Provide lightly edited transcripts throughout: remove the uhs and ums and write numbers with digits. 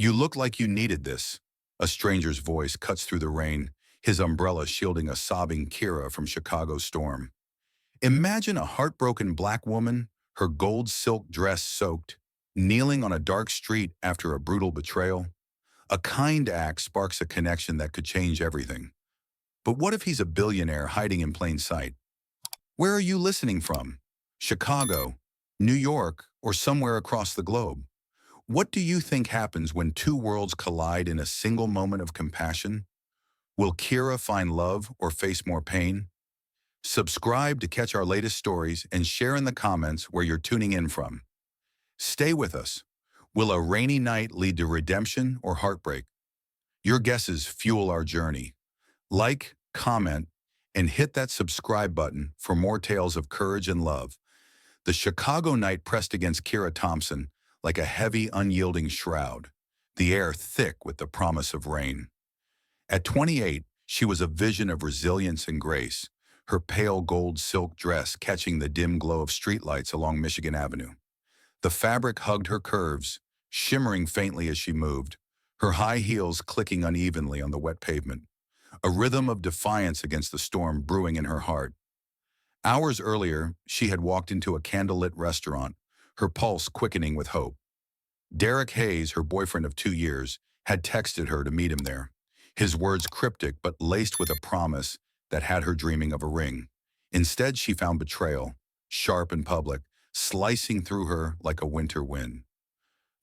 You look like you needed this. A stranger's voice cuts through the rain, his umbrella shielding a sobbing Kira from Chicago's storm. Imagine a heartbroken black woman, her gold silk dress soaked, kneeling on a dark street after a brutal betrayal. A kind act sparks a connection that could change everything. But what if he's a billionaire hiding in plain sight? Where are you listening from? Chicago, New York, or somewhere across the globe? What do you think happens when two worlds collide in a single moment of compassion? Will Kira find love or face more pain? Subscribe to catch our latest stories and share in the comments where you're tuning in from. Stay with us. Will a rainy night lead to redemption or heartbreak? Your guesses fuel our journey. Like, comment, and hit that subscribe button for more tales of courage and love. The Chicago night pressed against Kira Thompson like a heavy, unyielding shroud, the air thick with the promise of rain. At 28, she was a vision of resilience and grace, her pale gold silk dress catching the dim glow of streetlights along Michigan Avenue. The fabric hugged her curves, shimmering faintly as she moved, her high heels clicking unevenly on the wet pavement, a rhythm of defiance against the storm brewing in her heart. Hours earlier, she had walked into a candlelit restaurant, her pulse quickening with hope. Derek Hayes, her boyfriend of 2 years, had texted her to meet him there, his words cryptic but laced with a promise that had her dreaming of a ring. Instead, she found betrayal, sharp and public, slicing through her like a winter wind.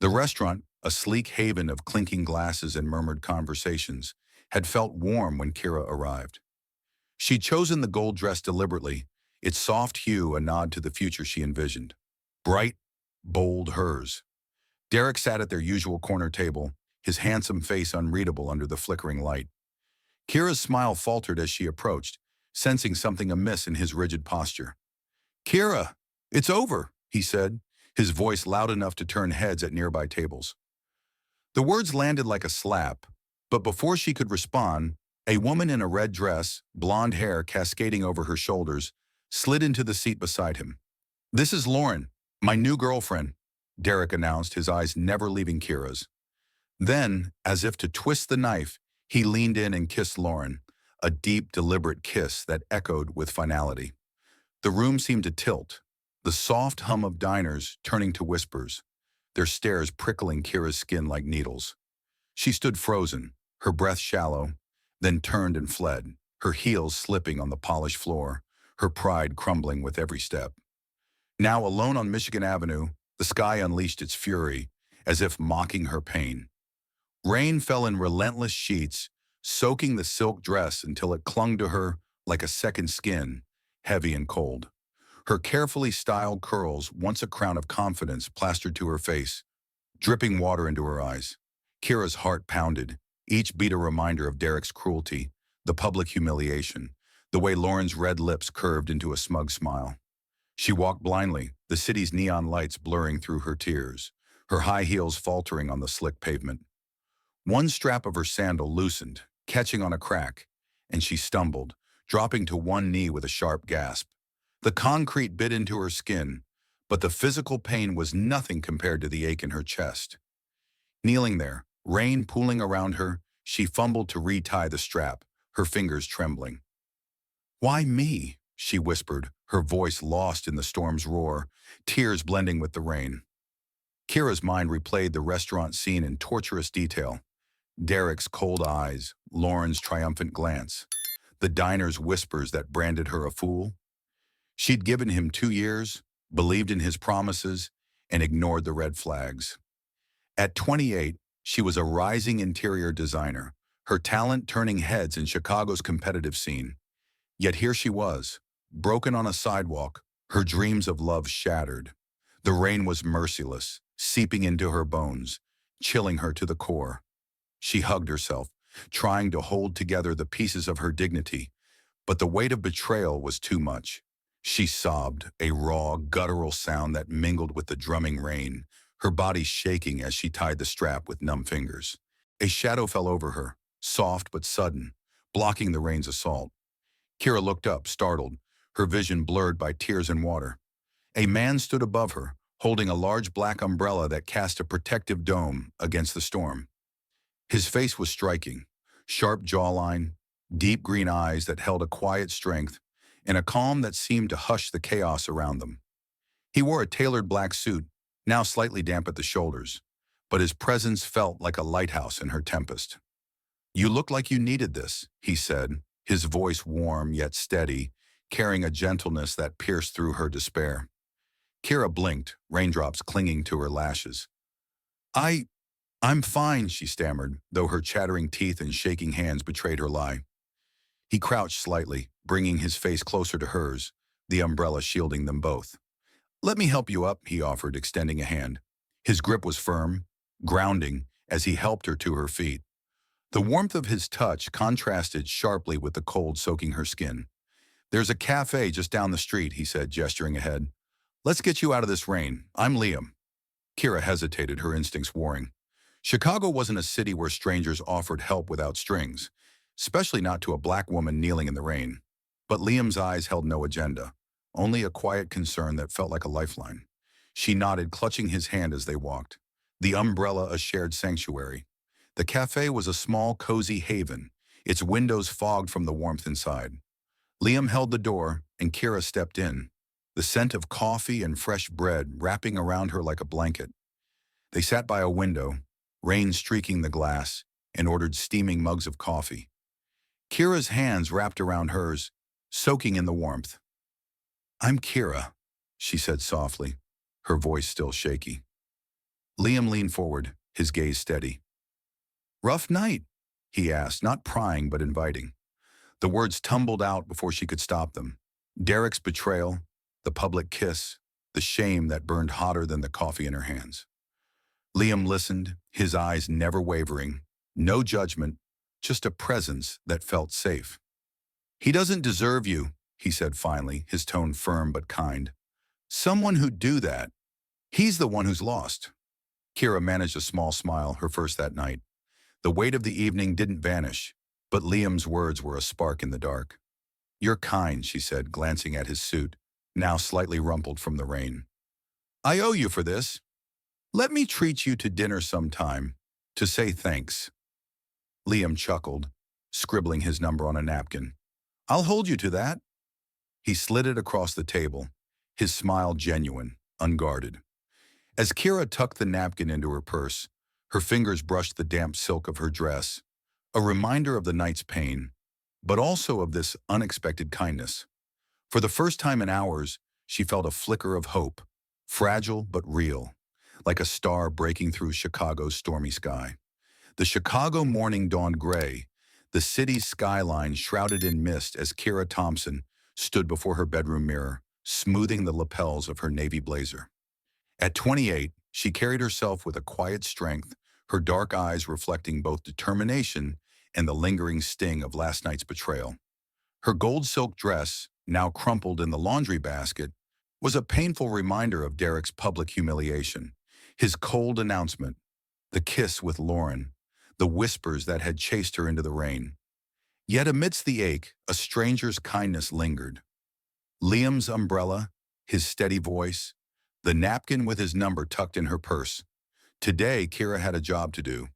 The restaurant, a sleek haven of clinking glasses and murmured conversations, had felt warm when Kira arrived. She'd chosen the gold dress deliberately, its soft hue a nod to the future she envisioned. Bright, bold hers. Derek sat at their usual corner table, his handsome face unreadable under the flickering light. Kira's smile faltered as she approached, sensing something amiss in his rigid posture. "Kira, it's over," he said, his voice loud enough to turn heads at nearby tables. The words landed like a slap, but before she could respond, a woman in a red dress, blonde hair cascading over her shoulders, slid into the seat beside him. "This is Lauren, my new girlfriend," Derek announced, his eyes never leaving Kira's. Then, as if to twist the knife, he leaned in and kissed Lauren, a deep, deliberate kiss that echoed with finality. The room seemed to tilt, the soft hum of diners turning to whispers, their stares prickling Kira's skin like needles. She stood frozen, her breath shallow, then turned and fled, her heels slipping on the polished floor, her pride crumbling with every step. Now alone on Michigan Avenue, the sky unleashed its fury, as if mocking her pain. Rain fell in relentless sheets, soaking the silk dress until it clung to her like a second skin, heavy and cold. Her carefully styled curls, once a crown of confidence, plastered to her face, dripping water into her eyes. Kira's heart pounded, each beat a reminder of Derek's cruelty, the public humiliation, the way Lauren's red lips curved into a smug smile. She walked blindly, the city's neon lights blurring through her tears, her high heels faltering on the slick pavement. One strap of her sandal loosened, catching on a crack, and she stumbled, dropping to one knee with a sharp gasp. The concrete bit into her skin, but the physical pain was nothing compared to the ache in her chest. Kneeling there, rain pooling around her, she fumbled to retie the strap, her fingers trembling. "Why me?" she whispered, her voice lost in the storm's roar, tears blending with the rain. Kira's mind replayed the restaurant scene in torturous detail. Derek's cold eyes, Lauren's triumphant glance, the diner's whispers that branded her a fool. She'd given him 2 years, believed in his promises, and ignored the red flags. At 28, she was a rising interior designer, her talent turning heads in Chicago's competitive scene. Yet here she was, broken on a sidewalk, her dreams of love shattered. The rain was merciless, seeping into her bones, chilling her to the core. She hugged herself, trying to hold together the pieces of her dignity, but the weight of betrayal was too much. She sobbed, a raw, guttural sound that mingled with the drumming rain, her body shaking as she tied the strap with numb fingers. A shadow fell over her, soft but sudden, blocking the rain's assault. Kira looked up, startled, her vision blurred by tears and water. A man stood above her, holding a large black umbrella that cast a protective dome against the storm. His face was striking, sharp jawline, deep green eyes that held a quiet strength, and a calm that seemed to hush the chaos around them. He wore a tailored black suit, now slightly damp at the shoulders, but his presence felt like a lighthouse in her tempest. "You look like you needed this," he said, his voice warm yet steady, carrying a gentleness that pierced through her despair. Kira blinked, raindrops clinging to her lashes. I, I'm fine," she stammered, though her chattering teeth and shaking hands betrayed her lie. He crouched slightly, bringing his face closer to hers, the umbrella shielding them both. "Let me help you up," he offered, extending a hand. His grip was firm, grounding, as he helped her to her feet. The warmth of his touch contrasted sharply with the cold soaking her skin. "There's a cafe just down the street," he said, gesturing ahead. "Let's get you out of this rain. I'm Liam." Kira hesitated, her instincts warring. Chicago wasn't a city where strangers offered help without strings, especially not to a black woman kneeling in the rain. But Liam's eyes held no agenda, only a quiet concern that felt like a lifeline. She nodded, clutching his hand as they walked. The umbrella a shared sanctuary. The cafe was a small, cozy haven, its windows fogged from the warmth inside. Liam held the door, and Kira stepped in, the scent of coffee and fresh bread wrapping around her like a blanket. They sat by a window, rain streaking the glass, and ordered steaming mugs of coffee. Kira's hands wrapped around hers, soaking in the warmth. "I'm Kira," she said softly, her voice still shaky. Liam leaned forward, his gaze steady. "Rough night?" he asked, not prying but inviting. The words tumbled out before she could stop them. Derek's betrayal, the public kiss, the shame that burned hotter than the coffee in her hands. Liam listened, his eyes never wavering. No judgment, just a presence that felt safe. "He doesn't deserve you," he said finally, his tone firm but kind. "Someone who'd do that. He's the one who's lost." Kira managed a small smile, her first that night. The weight of the evening didn't vanish, but Liam's words were a spark in the dark. "You're kind," she said, glancing at his suit, now slightly rumpled from the rain. "I owe you for this. Let me treat you to dinner sometime, to say thanks." Liam chuckled, scribbling his number on a napkin. "I'll hold you to that." He slid it across the table, his smile genuine, unguarded. As Kira tucked the napkin into her purse, her fingers brushed the damp silk of her dress, a reminder of the night's pain, but also of this unexpected kindness. For the first time in hours, she felt a flicker of hope, fragile but real, like a star breaking through Chicago's stormy sky. The Chicago morning dawned gray, the city's skyline shrouded in mist as Kira Thompson stood before her bedroom mirror, smoothing the lapels of her navy blazer. At 28, she carried herself with a quiet strength, her dark eyes reflecting both determination and the lingering sting of last night's betrayal. Her gold silk dress, now crumpled in the laundry basket, was a painful reminder of Derek's public humiliation, his cold announcement, the kiss with Lauren, the whispers that had chased her into the rain. Yet amidst the ache, a stranger's kindness lingered. Liam's umbrella, his steady voice, the napkin with his number tucked in her purse. Today, Kira had a job to do.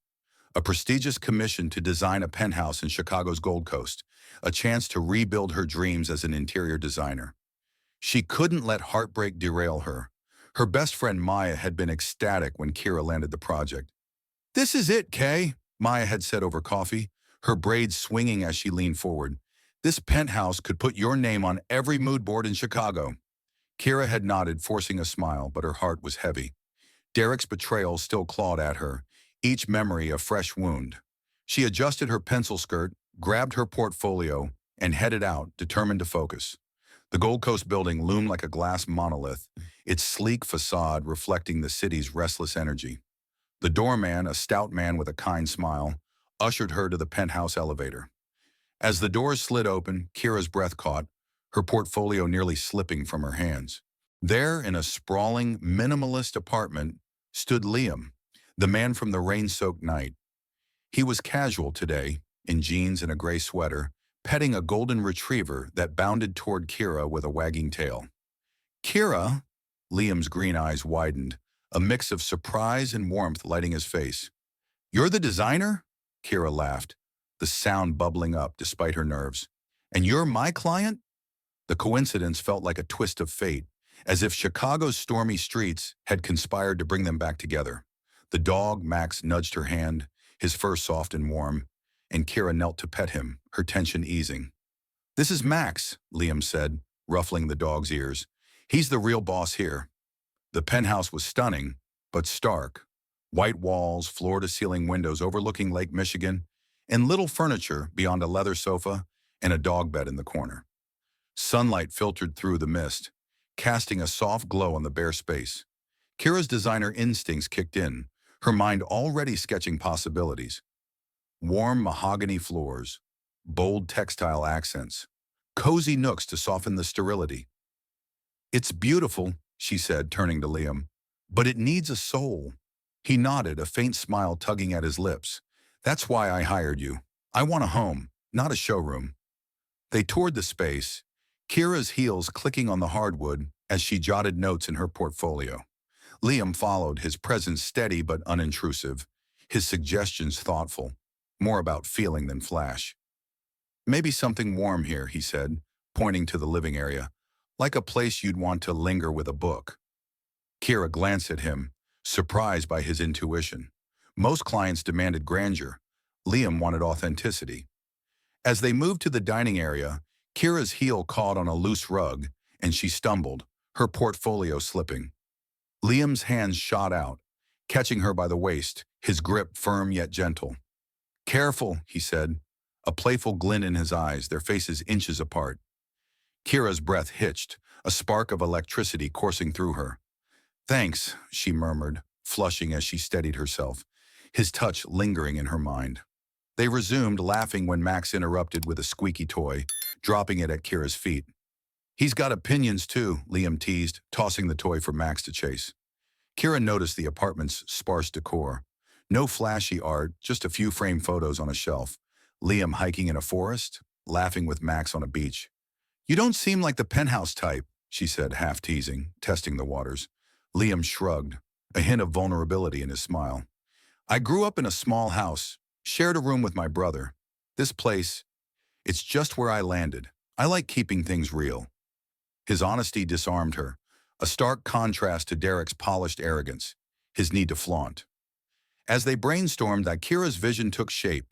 A prestigious commission to design a penthouse in Chicago's Gold Coast, a chance to rebuild her dreams as an interior designer. She couldn't let heartbreak derail her. Her best friend Maya had been ecstatic when Kira landed the project. "This is it, Kay," Maya had said over coffee, her braids swinging as she leaned forward. "This penthouse could put your name on every mood board in Chicago." Kira had nodded, forcing a smile, but her heart was heavy. Derek's betrayal still clawed at her, each memory a fresh wound. She adjusted her pencil skirt, grabbed her portfolio, and headed out, determined to focus. The Gold Coast building loomed like a glass monolith, its sleek facade reflecting the city's restless energy. The doorman, a stout man with a kind smile, ushered her to the penthouse elevator. As the doors slid open, Kira's breath caught, her portfolio nearly slipping from her hands. There, in a sprawling, minimalist apartment, stood Liam, the man from the rain-soaked night. He was casual today, in jeans and a gray sweater, petting a golden retriever that bounded toward Kira with a wagging tail. "Kira," Liam's green eyes widened, a mix of surprise and warmth lighting his face. "You're the designer?" Kira laughed, the sound bubbling up despite her nerves. "And you're my client?" The coincidence felt like a twist of fate, as if Chicago's stormy streets had conspired to bring them back together. The dog, Max, nudged her hand, his fur soft and warm, and Kira knelt to pet him, her tension easing. "This is Max," Liam said, ruffling the dog's ears. "He's the real boss here." The penthouse was stunning, but stark. White walls, floor-to-ceiling windows overlooking Lake Michigan, and little furniture beyond a leather sofa and a dog bed in the corner. Sunlight filtered through the mist, casting a soft glow on the bare space. Kira's designer instincts kicked in, her mind already sketching possibilities. Warm mahogany floors, bold textile accents, cozy nooks to soften the sterility. "It's beautiful," she said, turning to Liam, "but it needs a soul." He nodded, a faint smile tugging at his lips. "That's why I hired you. I want a home, not a showroom." They toured the space, Kira's heels clicking on the hardwood as she jotted notes in her portfolio. Liam followed, his presence steady but unintrusive, his suggestions thoughtful, more about feeling than flash. "Maybe something warm here," he said, pointing to the living area, "like a place you'd want to linger with a book." Kira glanced at him, surprised by his intuition. Most clients demanded grandeur. Liam wanted authenticity. As they moved to the dining area, Kira's heel caught on a loose rug, and she stumbled, her portfolio slipping. Liam's hands shot out, catching her by the waist, his grip firm yet gentle. "Careful," he said, a playful glint in his eyes, their faces inches apart. Kira's breath hitched, a spark of electricity coursing through her. "Thanks," she murmured, flushing as she steadied herself, his touch lingering in her mind. They resumed, laughing when Max interrupted with a squeaky toy, dropping it at Kira's feet. "He's got opinions too," Liam teased, tossing the toy for Max to chase. Kira noticed the apartment's sparse decor. No flashy art, just a few framed photos on a shelf. Liam hiking in a forest, laughing with Max on a beach. "You don't seem like the penthouse type," she said, half teasing, testing the waters. Liam shrugged, a hint of vulnerability in his smile. "I grew up in a small house, shared a room with my brother. This place, it's just where I landed. I like keeping things real." His honesty disarmed her, a stark contrast to Derek's polished arrogance, his need to flaunt. As they brainstormed, Akira's vision took shape.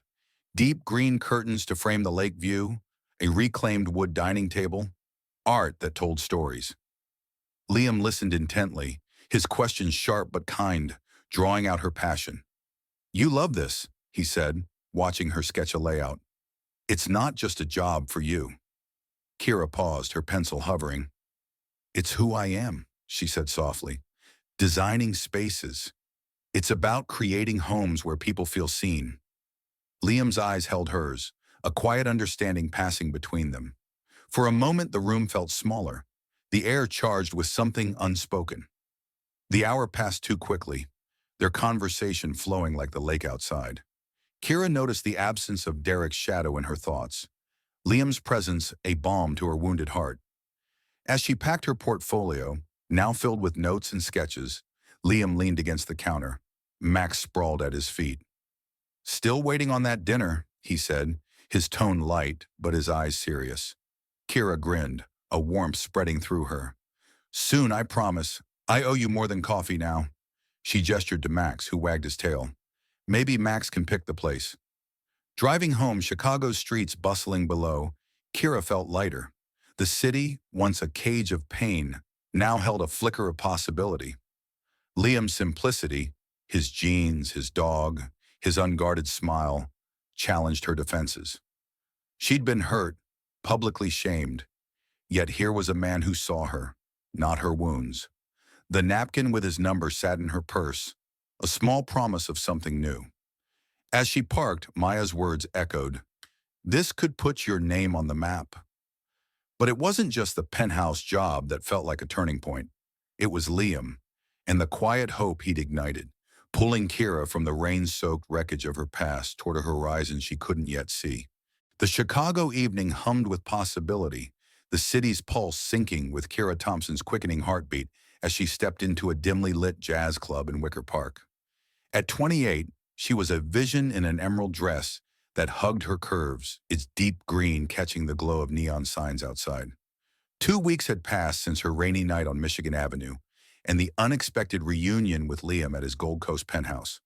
Deep green curtains to frame the lake view, a reclaimed wood dining table, art that told stories. Liam listened intently, his questions sharp but kind, drawing out her passion. "You love this," he said, watching her sketch a layout. "It's not just a job for you." Kira paused, her pencil hovering. "It's who I am," she said softly. "Designing spaces. It's about creating homes where people feel seen." Liam's eyes held hers, a quiet understanding passing between them. For a moment, the room felt smaller, the air charged with something unspoken. The hour passed too quickly, their conversation flowing like the lake outside. Kira noticed the absence of Derek's shadow in her thoughts, Liam's presence a balm to her wounded heart. As she packed her portfolio, now filled with notes and sketches, Liam leaned against the counter. Max sprawled at his feet. "Still waiting on that dinner," he said, his tone light but his eyes serious. Kira grinned, a warmth spreading through her. "Soon, I promise. I owe you more than coffee now." She gestured to Max, who wagged his tail. "Maybe Max can pick the place." Driving home, Chicago's streets bustling below, Kira felt lighter. The city, once a cage of pain, now held a flicker of possibility. Liam's simplicity, his jeans, his dog, his unguarded smile, challenged her defenses. She'd been hurt, publicly shamed, yet here was a man who saw her, not her wounds. The napkin with his number sat in her purse, a small promise of something new. As she parked, Maya's words echoed, "This could put your name on the map." But it wasn't just the penthouse job that felt like a turning point. It was Liam, and the quiet hope he'd ignited, pulling Kira from the rain-soaked wreckage of her past toward a horizon she couldn't yet see. The Chicago evening hummed with possibility, the city's pulse syncing with Kira Thompson's quickening heartbeat as she stepped into a dimly lit jazz club in Wicker Park. At 28, she was a vision in an emerald dress that hugged her curves, its deep green catching the glow of neon signs outside. 2 weeks had passed since her rainy night on Michigan Avenue and the unexpected reunion with Liam at his Gold Coast penthouse.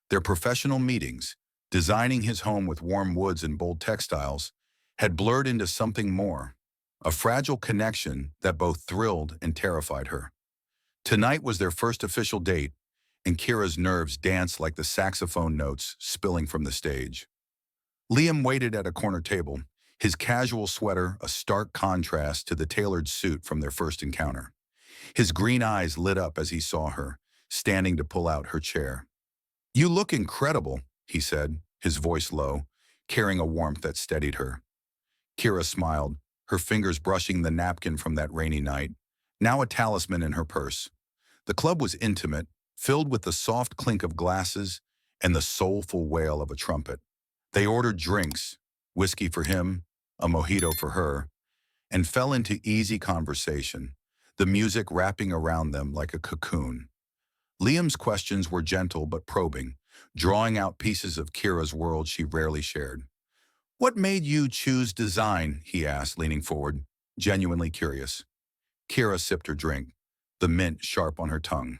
Their professional meetings, designing his home with warm woods and bold textiles, had blurred into something more, a fragile connection that both thrilled and terrified her. Tonight was their first official date, and Kira's nerves danced like the saxophone notes spilling from the stage. Liam waited at a corner table, his casual sweater a stark contrast to the tailored suit from their first encounter. His green eyes lit up as he saw her, standing to pull out her chair. "You look incredible," he said, his voice low, carrying a warmth that steadied her. Kira smiled, her fingers brushing the napkin from that rainy night, now a talisman in her purse. The club was intimate, filled with the soft clink of glasses and the soulful wail of a trumpet. They ordered drinks, whiskey for him, a mojito for her, and fell into easy conversation, the music wrapping around them like a cocoon. Liam's questions were gentle but probing, drawing out pieces of Kira's world she rarely shared. "What made you choose design?" he asked, leaning forward, genuinely curious. Kira sipped her drink, the mint sharp on her tongue.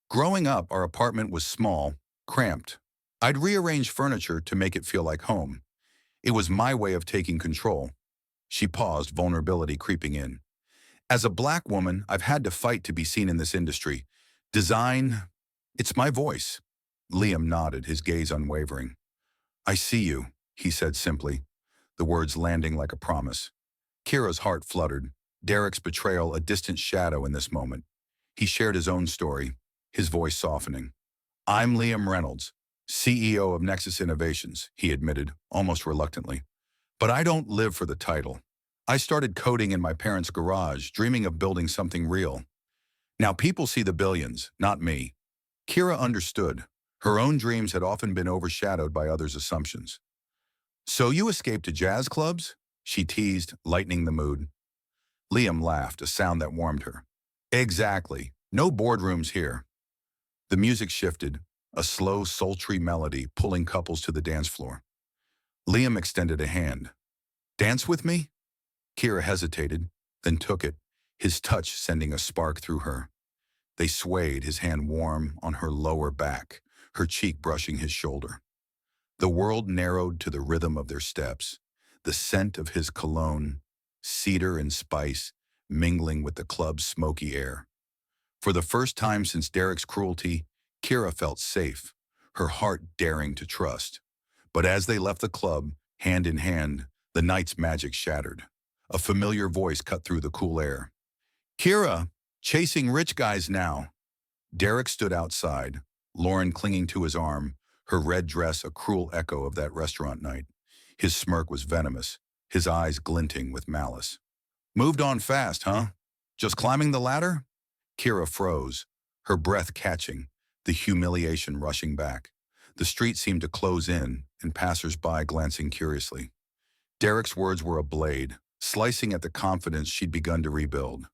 "Growing up, our apartment was small, cramped. I'd rearrange furniture to make it feel like home. It was my way of taking control." She paused, vulnerability creeping in. "As a black woman, I've had to fight to be seen in this industry. Design, it's my voice." Liam nodded, his gaze unwavering. "I see you," he said simply, the words landing like a promise. Kira's heart fluttered, Derek's betrayal a distant shadow in this moment. He shared his own story, his voice softening. "I'm Liam Reynolds, CEO of Nexus Innovations," he admitted, almost reluctantly. "But I don't live for the title. I started coding in my parents' garage, dreaming of building something real. Now people see the billions, not me." Kira understood. Her own dreams had often been overshadowed by others' assumptions. "So you escaped to jazz clubs?" she teased, lightening the mood. Liam laughed, a sound that warmed her. "Exactly. No boardrooms here." The music shifted, a slow, sultry melody pulling couples to the dance floor. Liam extended a hand. "Dance with me?" Kira hesitated, then took it, his touch sending a spark through her. They swayed, his hand warm on her lower back, her cheek brushing his shoulder. The world narrowed to the rhythm of their steps, the scent of his cologne, cedar and spice, mingling with the club's smoky air. For the first time since Derek's cruelty, Kira felt safe, her heart daring to trust. But as they left the club, hand in hand, the night's magic shattered. A familiar voice cut through the cool air. "Kira, chasing rich guys now." Derek stood outside, Lauren clinging to his arm, her red dress a cruel echo of that restaurant night. His smirk was venomous, his eyes glinting with malice. "Moved on fast, huh? Just climbing the ladder?" Kira froze, her breath catching, the humiliation rushing back. The street seemed to close in, and passers-by glancing curiously. Derek's words were a blade, slicing at the confidence she'd begun to rebuild.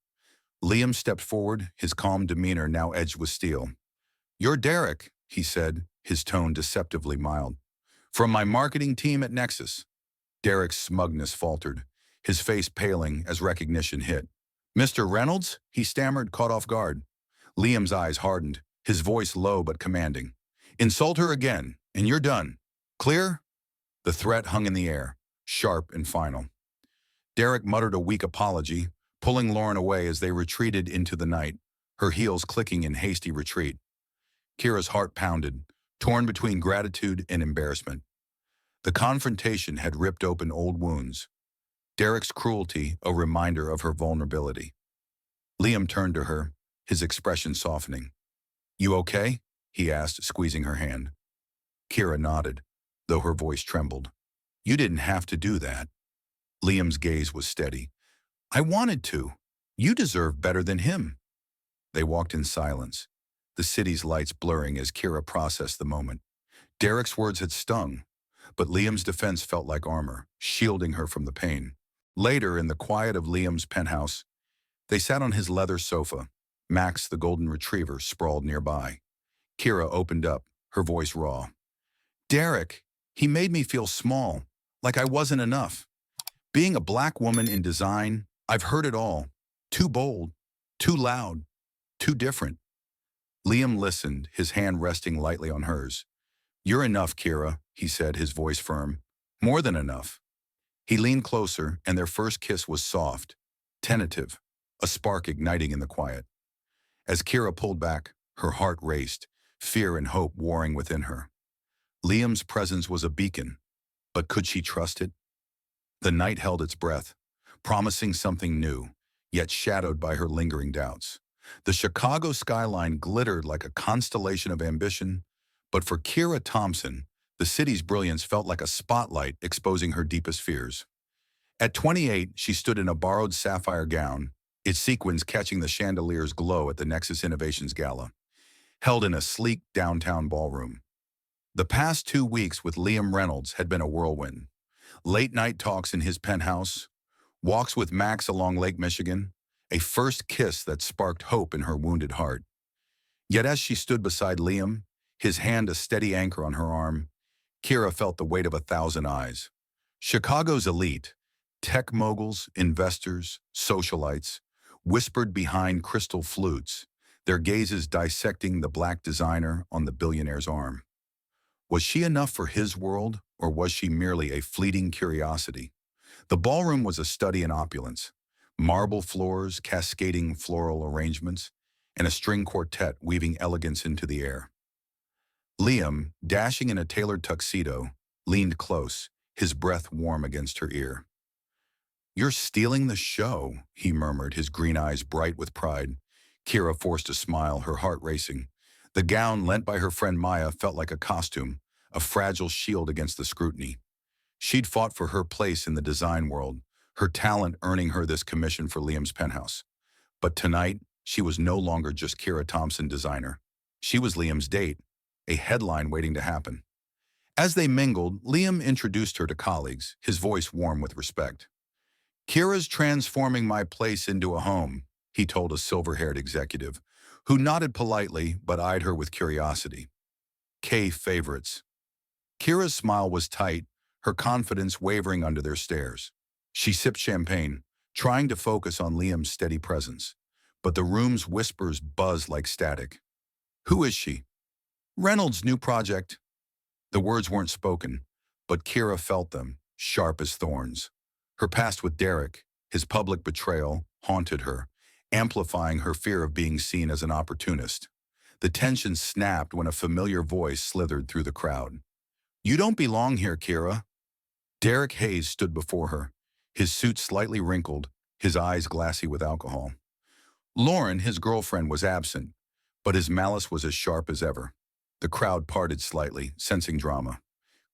Liam stepped forward, his calm demeanor now edged with steel. "You're Derek," he said, his tone deceptively mild. "From my marketing team at Nexus." Derek's smugness faltered, his face paling as recognition hit. "Mr. Reynolds?" he stammered, caught off guard. Liam's eyes hardened, his voice low but commanding. "Insult her again, and you're done. Clear?" The threat hung in the air, sharp and final. Derek muttered a weak apology, pulling Lauren away as they retreated into the night, her heels clicking in hasty retreat. Kira's heart pounded, torn between gratitude and embarrassment. The confrontation had ripped open old wounds. Derek's cruelty a reminder of her vulnerability. Liam turned to her, his expression softening. "You okay?" he asked, squeezing her hand. Kira nodded, though her voice trembled. "You didn't have to do that." Liam's gaze was steady. "I wanted to. You deserve better than him." They walked in silence, the city's lights blurring as Kira processed the moment. Derek's words had stung, but Liam's defense felt like armor, shielding her from the pain. Later, in the quiet of Liam's penthouse, they sat on his leather sofa, Max, the golden retriever, sprawled nearby. Kira opened up, her voice raw. Derek, he made me feel small, like I wasn't enough. Being a black woman in design, I've heard it all. Too bold, too loud, too different. Liam listened, his hand resting lightly on hers. You're enough, Kira, he said, his voice firm. More than enough. He leaned closer, and their first kiss was soft, tentative, a spark igniting in the quiet. As Kira pulled back, her heart raced, fear and hope warring within her. Liam's presence was a beacon, but could she trust it? The night held its breath, promising something new, yet shadowed by her lingering doubts. The Chicago skyline glittered like a constellation of ambition, but for Kira Thompson, the city's brilliance felt like a spotlight exposing her deepest fears. At 28, she stood in a borrowed sapphire gown, its sequins catching the chandelier's glow at the Nexus Innovations Gala, held in a sleek downtown ballroom. The past 2 weeks with Liam Reynolds had been a whirlwind. Late-night talks in his penthouse, walks with Max along Lake Michigan, a first kiss that sparked hope in her wounded heart. Yet as she stood beside Liam, his hand a steady anchor on her arm, Kira felt the weight of 1,000 eyes. Chicago's elite, tech moguls, investors, socialites, whispered behind crystal flutes, their gazes dissecting the black designer on the billionaire's arm. Was she enough for his world, or was she merely a fleeting curiosity? The ballroom was a study in opulence. Marble floors, cascading floral arrangements, and a string quartet weaving elegance into the air. Liam, dashing in a tailored tuxedo, leaned close, his breath warm against her ear. You're stealing the show, he murmured, his green eyes bright with pride. Kira forced a smile, her heart racing. The gown lent by her friend Maya felt like a costume, a fragile shield against the scrutiny. She'd fought for her place in the design world, her talent earning her this commission for Liam's penthouse. But tonight, she was no longer just Kira Thompson, designer. She was Liam's date, a headline waiting to happen. As they mingled, Liam introduced her to colleagues, his voice warm with respect. Kira's transforming my place into a home, he told a silver-haired executive, who nodded politely but eyed her with curiosity. K favorites. Kira's smile was tight, her confidence wavering under their stares. She sipped champagne, trying to focus on Liam's steady presence. But the room's whispers buzzed like static. Who is she? Reynolds' new project. The words weren't spoken, but Kira felt them, sharp as thorns. Her past with Derek, his public betrayal, haunted her, amplifying her fear of being seen as an opportunist. The tension snapped when a familiar voice slithered through the crowd. You don't belong here, Kira. Derek Hayes stood before her, his suit slightly wrinkled, his eyes glassy with alcohol. Lauren, his girlfriend, was absent, but his malice was as sharp as ever. The crowd parted slightly, sensing drama.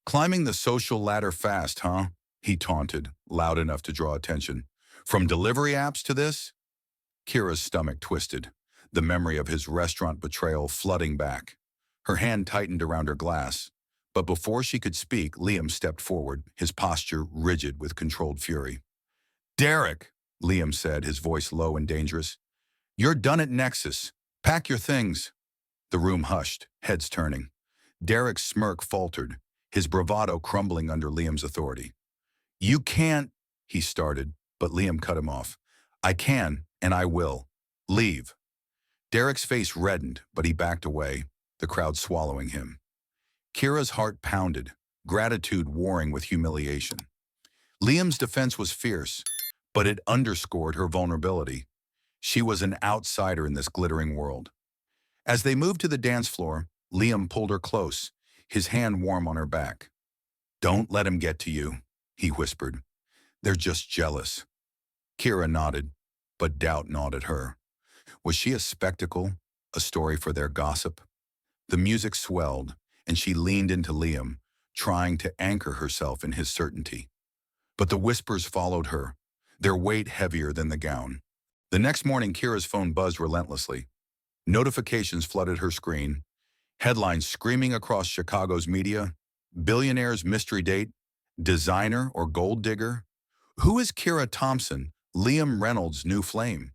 Climbing the social ladder fast, huh? He taunted, loud enough to draw attention. From delivery apps to this? Kira's stomach twisted, the memory of his restaurant betrayal flooding back. Her hand tightened around her glass, but before she could speak, Liam stepped forward, his posture rigid with controlled fury. Derek, Liam said, his voice low and dangerous. You're done at Nexus. Pack your things. The room hushed, heads turning. Derek's smirk faltered, his bravado crumbling under Liam's authority. You can't, he started, but Liam cut him off. I can, and I will. Leave. Derek's face reddened, but he backed away, the crowd swallowing him. Kira's heart pounded, gratitude warring with humiliation. Liam's defense was fierce, but it underscored her vulnerability. She was an outsider in this glittering world. As they moved to the dance floor, Liam pulled her close, his hand warm on her back. Don't let him get to you, he whispered. They're just jealous. Kira nodded, but doubt gnawed at her. Was she a spectacle, a story for their gossip? The music swelled, and she leaned into Liam, trying to anchor herself in his certainty. But the whispers followed her, their weight heavier than the gown. The next morning, Kira's phone buzzed relentlessly. Notifications flooded her screen, headlines screaming across Chicago's media. Billionaire's mystery date, designer or gold digger? Who is Kira Thompson, Liam Reynolds' new flame?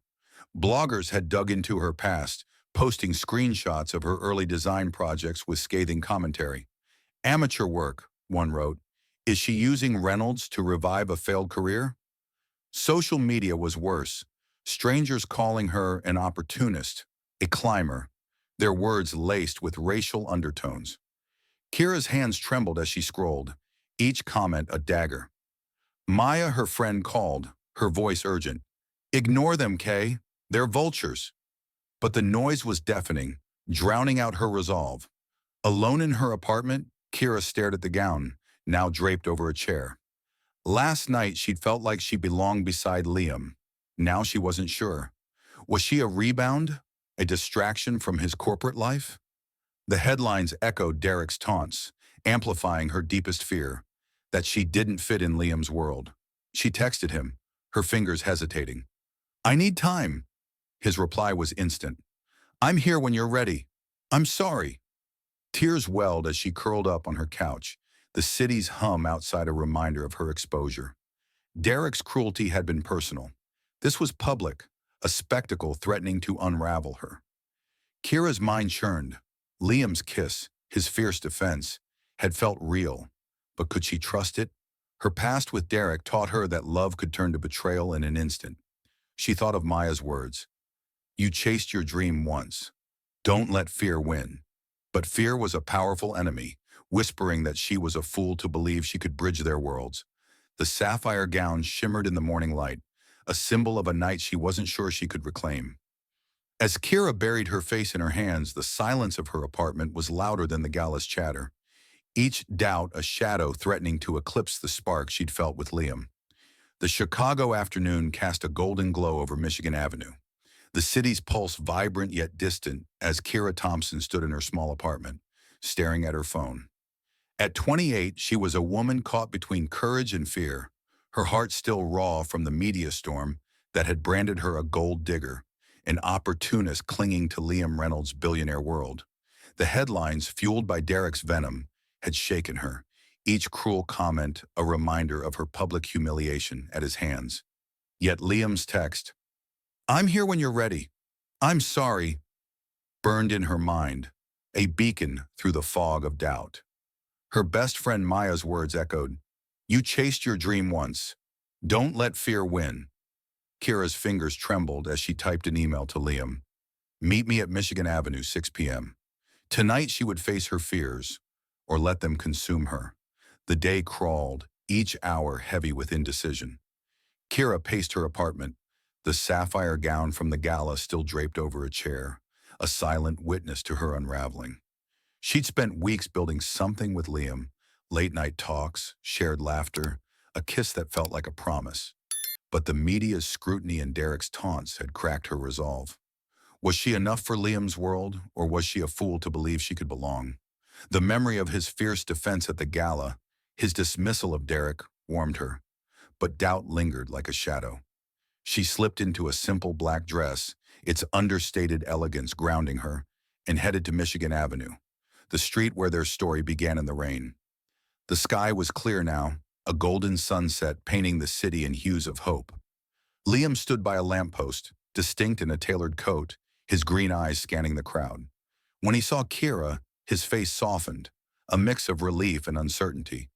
Bloggers had dug into her past, posting screenshots of her early design projects with scathing commentary. Amateur work, one wrote. Is she using Reynolds to revive a failed career? Social media was worse. Strangers calling her an opportunist, a climber, their words laced with racial undertones. Kira's hands trembled as she scrolled, each comment a dagger. Maya, her friend, called, her voice urgent. Ignore them, Kay. They're vultures. But the noise was deafening, drowning out her resolve. Alone in her apartment, Kira stared at the gown, now draped over a chair. Last night, she'd felt like she belonged beside Liam. Now she wasn't sure. Was she a rebound? A distraction from his corporate life? The headlines echoed Derek's taunts, amplifying her deepest fear, that she didn't fit in Liam's world. She texted him, her fingers hesitating. I need time. His reply was instant. I'm here when you're ready. I'm sorry. Tears welled as she curled up on her couch, the city's hum outside a reminder of her exposure. Derek's cruelty had been personal. This was public, a spectacle threatening to unravel her. Kira's mind churned. Liam's kiss, his fierce defense, had felt real. But could she trust it? Her past with Derek taught her that love could turn to betrayal in an instant. She thought of Maya's words. You chased your dream once. Don't let fear win. But fear was a powerful enemy, whispering that she was a fool to believe she could bridge their worlds. The sapphire gown shimmered in the morning light, a symbol of a night she wasn't sure she could reclaim. As Kira buried her face in her hands, the silence of her apartment was louder than the gala's chatter, each doubt a shadow threatening to eclipse the spark she'd felt with Liam. The Chicago afternoon cast a golden glow over Michigan Avenue, the city's pulse vibrant yet distant as Kira Thompson stood in her small apartment, staring at her phone. At 28, she was a woman caught between courage and fear, her heart still raw from the media storm that had branded her a gold digger, an opportunist clinging to Liam Reynolds' billionaire world. The headlines, fueled by Derek's venom, had shaken her, each cruel comment a reminder of her public humiliation at his hands. Yet Liam's text, I'm here when you're ready. I'm sorry, burned in her mind, a beacon through the fog of doubt. Her best friend Maya's words echoed, You chased your dream once. Don't let fear win. Kira's fingers trembled as she typed an email to Liam. Meet me at Michigan Avenue, 6 p.m. Tonight she would face her fears, or let them consume her. The day crawled, each hour heavy with indecision. Kira paced her apartment, the sapphire gown from the gala still draped over a chair, a silent witness to her unraveling. She'd spent weeks building something with Liam, late-night talks, shared laughter, a kiss that felt like a promise. But the media's scrutiny and Derek's taunts had cracked her resolve. Was she enough for Liam's world, or was she a fool to believe she could belong? The memory of his fierce defense at the gala, his dismissal of Derek, warmed her. But doubt lingered like a shadow. She slipped into a simple black dress, its understated elegance grounding her, and headed to Michigan Avenue, the street where their story began in the rain. The sky was clear now, a golden sunset painting the city in hues of hope. Liam stood by a lamppost, distinct in a tailored coat, his green eyes scanning the crowd. When he saw Kira, his face softened, a mix of relief and uncertainty.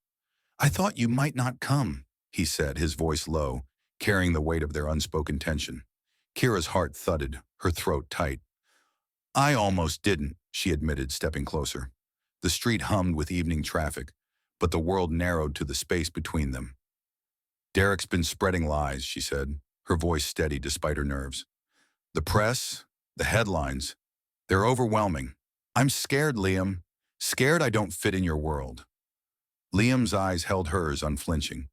I thought you might not come, he said, his voice low, carrying the weight of their unspoken tension. Kira's heart thudded, her throat tight. I almost didn't, she admitted, stepping closer. The street hummed with evening traffic, but the world narrowed to the space between them. Derek's been spreading lies, she said, her voice steady despite her nerves. The press, the headlines, they're overwhelming. I'm scared, Liam. Scared I don't fit in your world. Liam's eyes held hers unflinching.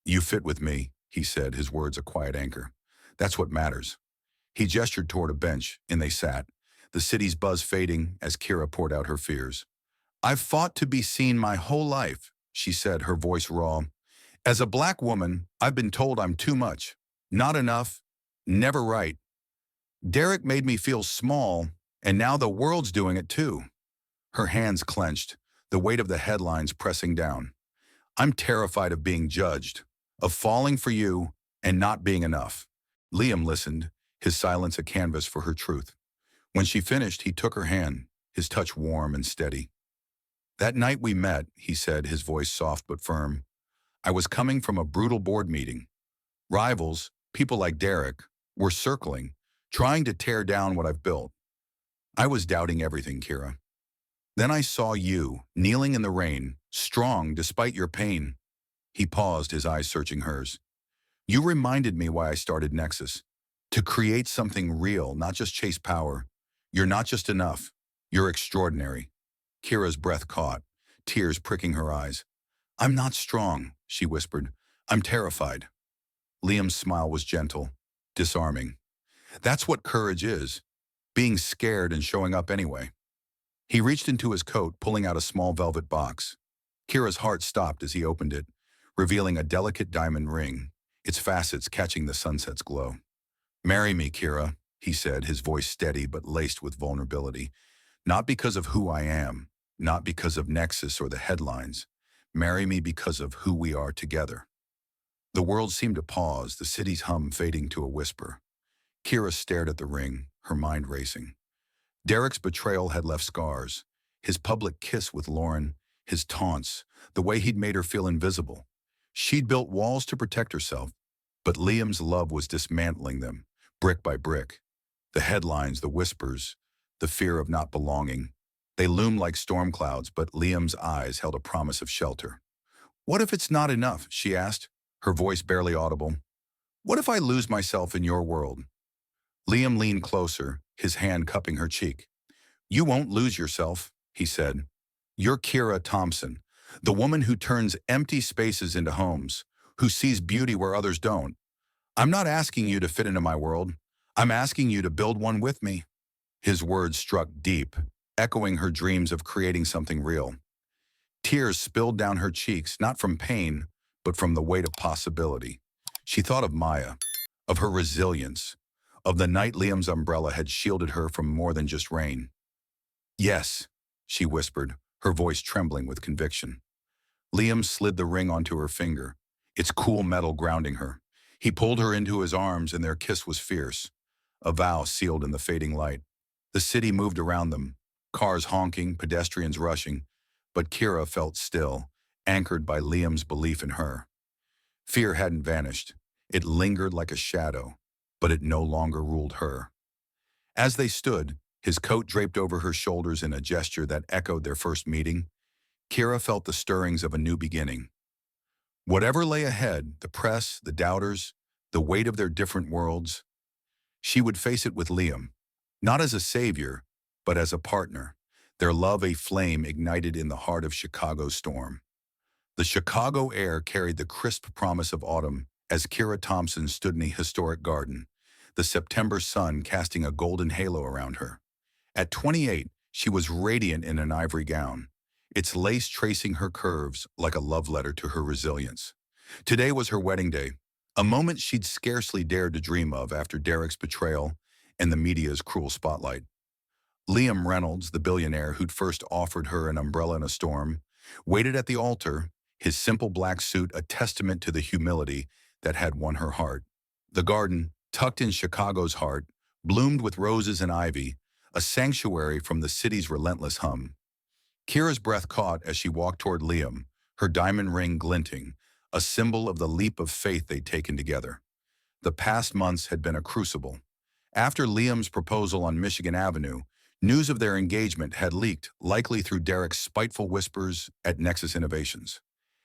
You fit with me, he said, his words a quiet anchor. That's what matters. He gestured toward a bench, and they sat, the city's buzz fading as Kira poured out her fears. I've fought to be seen my whole life, she said, her voice raw. As a black woman, I've been told I'm too much, not enough, never right. Derek made me feel small, and now the world's doing it too. Her hands clenched, the weight of the headlines pressing down. I'm terrified of being judged, of falling for you and not being enough. Liam listened, his silence a canvas for her truth. When she finished, he took her hand, his touch warm and steady. "That night we met," he said, his voice soft but firm, "I was coming from a brutal board meeting. Rivals, people like Derek, were circling, trying to tear down what I've built. I was doubting everything, Kira. Then I saw you, kneeling in the rain, strong despite your pain." He paused, his eyes searching hers. "You reminded me why I started Nexus. To create something real, not just chase power. You're not just enough. You're extraordinary." Kira's breath caught, tears pricking her eyes. "I'm not strong," she whispered. "I'm terrified." Liam's smile was gentle, disarming. "That's what courage is, being scared and showing up anyway." He reached into his coat, pulling out a small velvet box. Kira's heart stopped as he opened it, revealing a delicate diamond ring, its facets catching the sunset's glow. "Marry me, Kira," he said, his voice steady but laced with vulnerability. "Not because of who I am, not because of Nexus or the headlines. Marry me because of who we are together." The world seemed to pause, the city's hum fading to a whisper. Kira stared at the ring, her mind racing. Derek's betrayal had left scars. His public kiss with Lauren, his taunts, the way he'd made her feel invisible. She'd built walls to protect herself, but Liam's love was dismantling them, brick by brick. The headlines, the whispers, the fear of not belonging. They loomed like storm clouds, but Liam's eyes held a promise of shelter. "What if it's not enough?" she asked, her voice barely audible. "What if I lose myself in your world?" Liam leaned closer, his hand cupping her cheek. "You won't lose yourself," he said. "You're Kira Thompson, the woman who turns empty spaces into homes, who sees beauty where others don't. I'm not asking you to fit into my world. I'm asking you to build one with me." His words struck deep, echoing her dreams of creating something real. Tears spilled down her cheeks, not from pain, but from the weight of possibility. She thought of Maya, of her resilience, of the night Liam's umbrella had shielded her from more than just rain. "Yes," she whispered, her voice trembling with conviction. Liam slid the ring onto her finger, its cool metal grounding her. He pulled her into his arms and their kiss was fierce, a vow sealed in the fading light. The city moved around them, cars honking, pedestrians rushing, but Kira felt still, anchored by Liam's belief in her. Fear hadn't vanished. It lingered like a shadow, but it no longer ruled her. As they stood, his coat draped over her shoulders in a gesture that echoed their first meeting, Kira felt the stirrings of a new beginning. Whatever lay ahead, the press, the doubters, the weight of their different worlds, she would face it with Liam, not as a savior, but as a partner, their love a flame ignited in the heart of Chicago's storm. The Chicago air carried the crisp promise of autumn as Kira Thompson stood in a historic garden, the September sun casting a golden halo around her. At 28, she was radiant in an ivory gown, its lace tracing her curves like a love letter to her resilience. Today was her wedding day, a moment she'd scarcely dared to dream of after Derek's betrayal and the media's cruel spotlight. Liam Reynolds, the billionaire who'd first offered her an umbrella in a storm, waited at the altar, his simple black suit a testament to the humility that had won her heart. The garden, tucked in Chicago's heart, bloomed with roses and ivy, a sanctuary from the city's relentless hum. Kira's breath caught as she walked toward Liam, her diamond ring glinting, a symbol of the leap of faith they'd taken together. The past months had been a crucible. After Liam's proposal on Michigan Avenue, news of their engagement had leaked, likely through Derek's spiteful whispers at Nexus Innovations.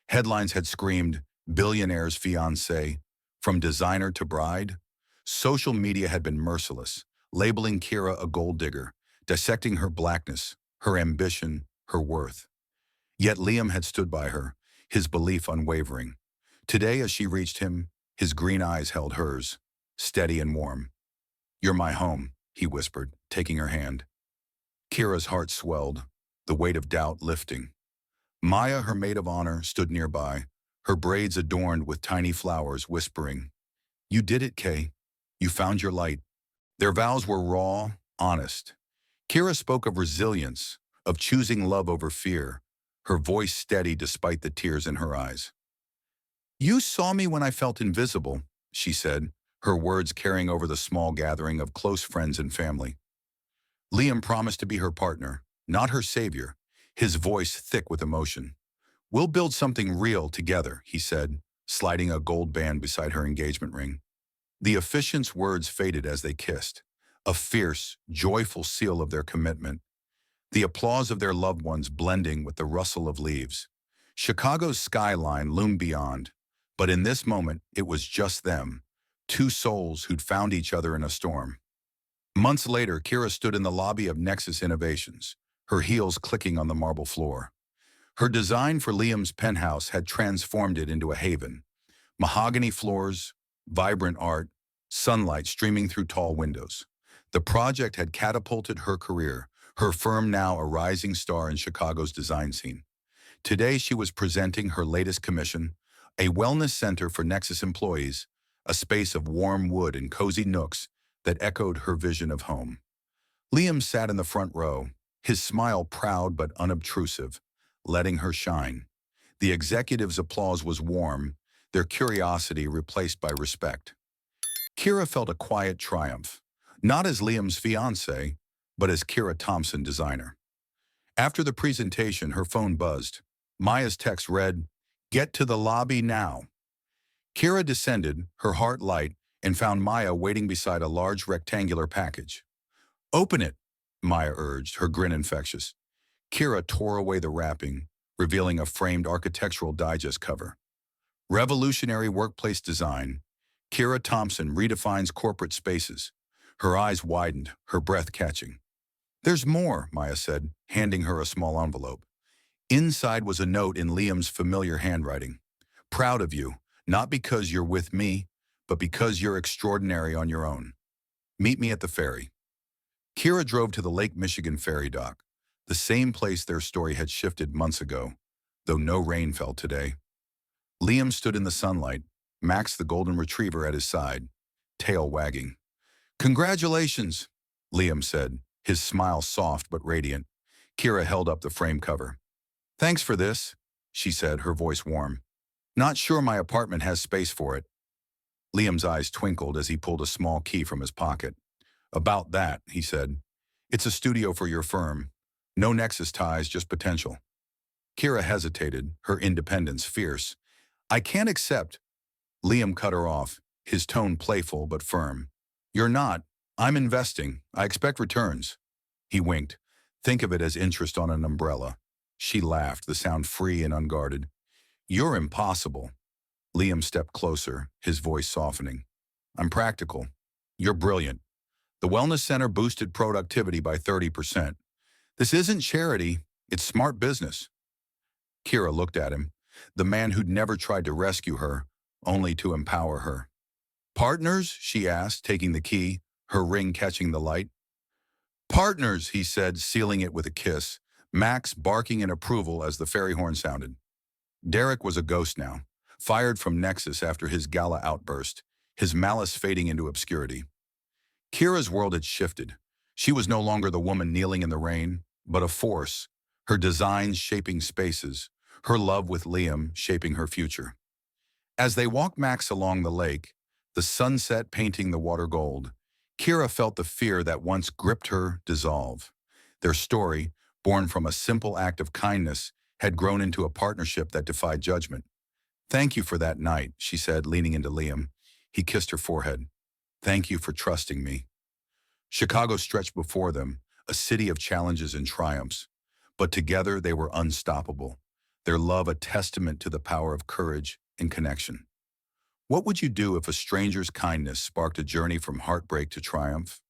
Headlines had screamed, "Billionaire's fiancé," from designer to bride. Social media had been merciless, labeling Kira a gold digger, dissecting her blackness, her ambition, her worth. Yet Liam had stood by her, his belief unwavering. Today, as she reached him, his green eyes held hers, steady and warm. "You're my home," he whispered, taking her hand. Kira's heart swelled, the weight of doubt lifting. Maya, her maid of honor, stood nearby, her braids adorned with tiny flowers, whispering, "You did it, Kay. You found your light." Their vows were raw, honest. Kira spoke of resilience, of choosing love over fear, her voice steady despite the tears in her eyes. "You saw me when I felt invisible," she said, her words carrying over the small gathering of close friends and family. Liam promised to be her partner, not her savior, his voice thick with emotion. "We'll build something real together," he said, sliding a gold band beside her engagement ring. The officiant's words faded as they kissed, a fierce, joyful seal of their commitment, the applause of their loved ones blending with the rustle of leaves. Chicago's skyline loomed beyond, but in this moment it was just them, two souls who'd found each other in a storm. Months later, Kira stood in the lobby of Nexus Innovations, her heels clicking on the marble floor. Her design for Liam's penthouse had transformed it into a haven. Mahogany floors, vibrant art, sunlight streaming through tall windows. The project had catapulted her career, her firm now a rising star in Chicago's design scene. Today she was presenting her latest commission, a wellness center for Nexus employees, a space of warm wood and cozy nooks that echoed her vision of home. Liam sat in the front row, his smile proud but unobtrusive, letting her shine. The executives' applause was warm, their curiosity replaced by respect. Kira felt a quiet triumph, not as Liam's fiancée, but as Kira Thompson designer. After the presentation, her phone buzzed. Maya's text read, "Get to the lobby now." Kira descended, her heart light, and found Maya waiting beside a large rectangular package. "Open it," Maya urged, her grin infectious. Kira tore away the wrapping, revealing a framed architectural digest cover. Revolutionary workplace design. Kira Thompson redefines corporate spaces. Her eyes widened, her breath catching. "There's more," Maya said, handing her a small envelope. Inside was a note in Liam's familiar handwriting. "Proud of you, not because you're with me, but because you're extraordinary on your own. Meet me at the ferry." Kira drove to the Lake Michigan ferry dock, the same place their story had shifted months ago, though no rain fell today. Liam stood in the sunlight, Max the golden retriever at his side, tail wagging. "Congratulations," Liam said, his smile soft but radiant. Kira held up the frame cover. "Thanks for this," she said, her voice warm. "Not sure my apartment has space for it." Liam's eyes twinkled as he pulled a small key from his pocket. "About that," he said. "It's a studio for your firm. No Nexus ties, just potential." Kira hesitated, her independence fierce. "I can't accept." Liam cut her off, his tone playful but firm. "You're not. I'm investing. I expect returns." He winked. "Think of it as interest on an umbrella." She laughed, the sound free and unguarded. "You're impossible." Liam stepped closer, his voice softening. "I'm practical. You're brilliant. The wellness center boosted productivity by 30%. This isn't charity, it's smart business." Kira looked at him, the man who'd never tried to rescue her, only to empower her. "Partners?" she asked, taking the key, her ring catching the light. "Partners," he said, sealing it with a kiss, Max barking in approval as the ferry horn sounded. Derek was a ghost now, fired from Nexus after his gala outburst, his malice fading into obscurity. Kira's world had shifted. She was no longer the woman kneeling in the rain, but a force, her designs shaping spaces, her love with Liam shaping her future. As they walked Max along the lake, the sunset painting the water gold, Kira felt the fear that once gripped her dissolve. Their story, born from a simple act of kindness, had grown into a partnership that defied judgment. "Thank you for that night," she said, leaning into Liam. He kissed her forehead. "Thank you for trusting me." Chicago stretched before them, a city of challenges and triumphs. But together they were unstoppable, their love a testament to the power of courage and connection. What would you do if a stranger's kindness sparked a journey from heartbreak to triumph?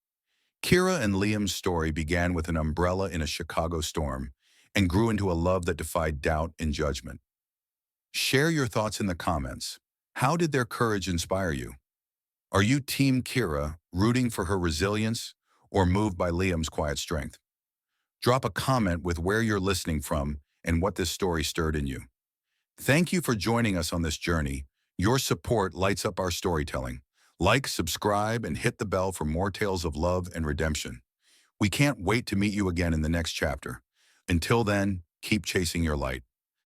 Kira and Liam's story began with an umbrella in a Chicago storm and grew into a love that defied doubt and judgment. Share your thoughts in the comments. How did their courage inspire you? Are you Team Kira, rooting for her resilience, or moved by Liam's quiet strength? Drop a comment with where you're listening from and what this story stirred in you. Thank you for joining us on this journey. Your support lights up our storytelling. Like, subscribe, and hit the bell for more tales of love and redemption. We can't wait to meet you again in the next chapter. Until then, keep chasing your light.